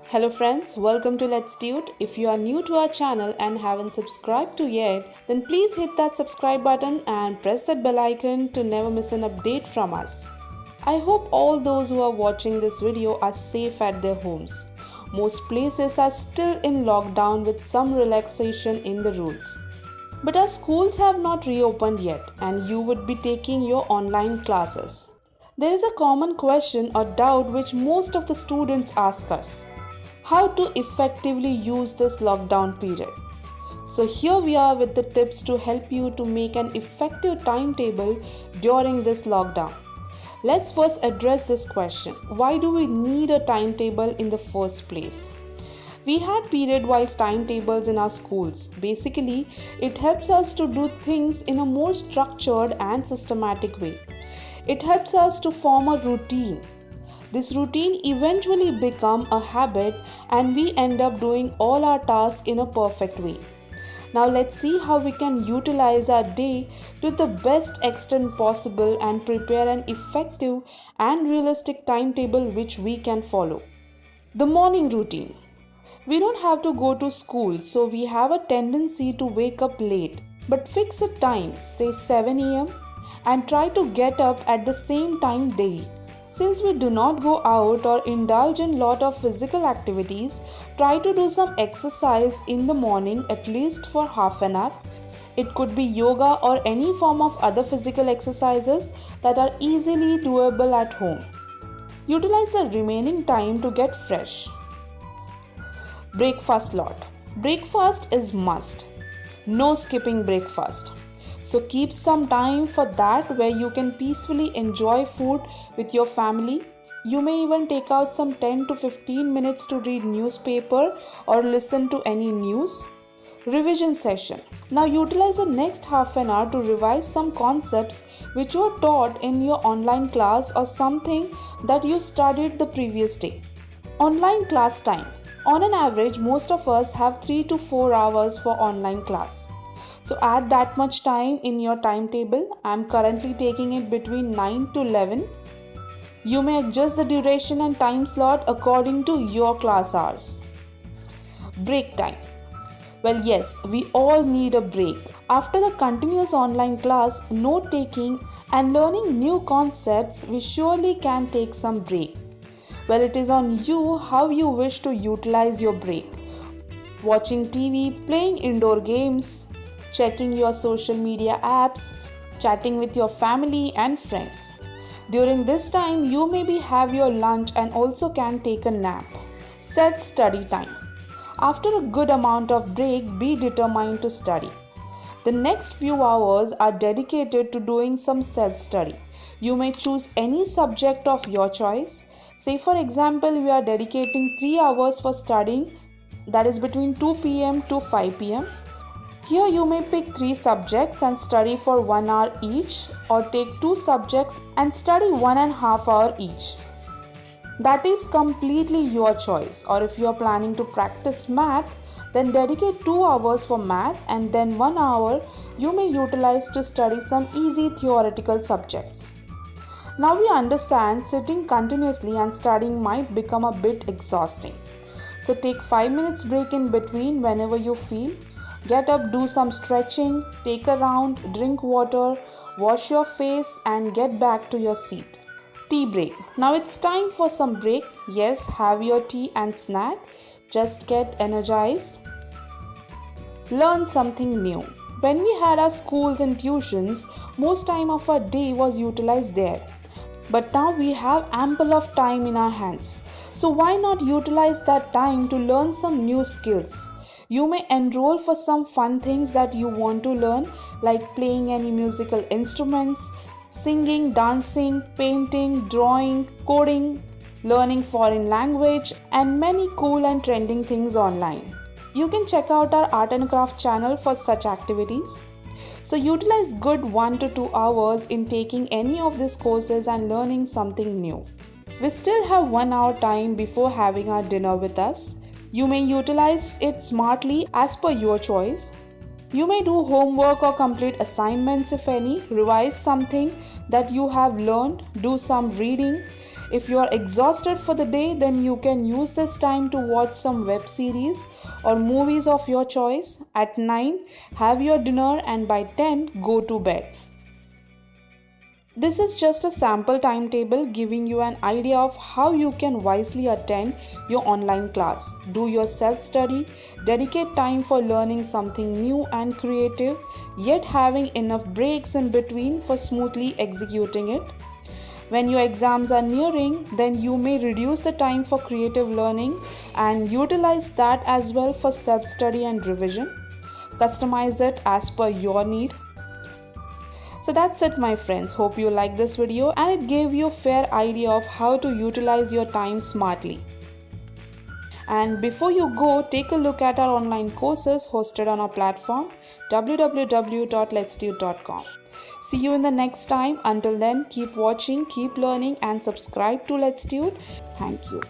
Hello friends, welcome to Letstute. If you are new to our channel and haven't subscribed to yet, then please hit that subscribe button and press that bell icon to never miss an update from us. I hope all those who are watching this video are safe at their homes. Most places are still in lockdown with some relaxation in the rules. But our schools have not reopened yet and you would be taking your online classes. There is a common question or doubt which most of the students ask us: how to effectively use this lockdown period. So here we are with the tips to help you to make an effective timetable during this lockdown. Let's first address this question. Why do we need a timetable in the first place? We had period-wise timetables in our schools. Basically, it helps us to do things in a more structured and systematic way. It helps us to form a routine. This routine eventually becomes a habit and we end up doing all our tasks in a perfect way. Now let's see how we can utilize our day to the best extent possible and prepare an effective and realistic timetable which we can follow. The morning routine. We don't have to go to school, so we have a tendency to wake up late. But fix a time, say 7 am, and try to get up at the same time daily. Since we do not go out or indulge in lot of physical activities, try to do some exercise in the morning at least for half an hour. It could be yoga or any form of other physical exercises that are easily doable at home. Utilize the remaining time to get fresh. Breakfast lot. Breakfast is must. No skipping breakfast. So keep some time for that where you can peacefully enjoy food with your family. You may even take out some 10 to 15 minutes to read newspaper or listen to any news. Revision session. Now utilize the next half an hour to revise some concepts which were taught in your online class or something that you studied the previous day. Online class time. On an average, most of us have 3 to 4 hours for online class. So add that much time in your timetable. I am currently taking it between 9 to 11. You may adjust the duration and time slot according to your class hours. Break time. Well, yes, we all need a break. After the continuous online class, note taking and learning new concepts, we surely can take some break. Well, it is on you how you wish to utilize your break. Watching TV, playing indoor games, checking your social media apps, chatting with your family and friends. During this time, you maybe have your lunch and also can take a nap. Set study time. After a good amount of break, be determined to study. The next few hours are dedicated to doing some self-study. You may choose any subject of your choice. Say for example, we are dedicating 3 hours for studying, that is between 2 pm to 5 pm. Here you may pick 3 subjects and study for 1 hour each, or take 2 subjects and study 1.5 hours each. That is completely your choice. Or if you are planning to practice math, then dedicate 2 hours for math and then 1 hour you may utilize to study some easy theoretical subjects. Now we understand sitting continuously and studying might become a bit exhausting. So take 5 minutes break in between whenever you feel. Get up, do some stretching, take a round, drink water, wash your face and get back to your seat. Tea break. Now it's time for some break. Yes, have your tea and snack. Just get energized. Learn something new. When we had our schools and tuitions, most time of our day was utilized there. But now we have ample of time in our hands. So why not utilize that time to learn some new skills? You may enroll for some fun things that you want to learn, like playing any musical instruments, singing, dancing, painting, drawing, coding, learning foreign language, and many cool and trending things online. You can check out our art and craft channel for such activities. So utilize good 1 to 2 hours in taking any of these courses and learning something new. We still have 1 hour time before having our dinner with us. You may utilize it smartly as per your choice. You may do homework or complete assignments if any, revise something that you have learned, do some reading. If you are exhausted for the day, then you can use this time to watch some web series or movies of your choice. At 9, have your dinner, and by 10, go to bed. This is just a sample timetable giving you an idea of how you can wisely attend your online class. Do your self-study, dedicate time for learning something new and creative, yet having enough breaks in between for smoothly executing it. When your exams are nearing, then you may reduce the time for creative learning and utilize that as well for self-study and revision. Customize it as per your need. So that's it, my friends. Hope you liked this video and it gave you a fair idea of how to utilize your time smartly. And before you go, take a look at our online courses hosted on our platform www.letstute.com. See you in the next time. Until then, keep watching, keep learning and subscribe to Letstute. Thank you.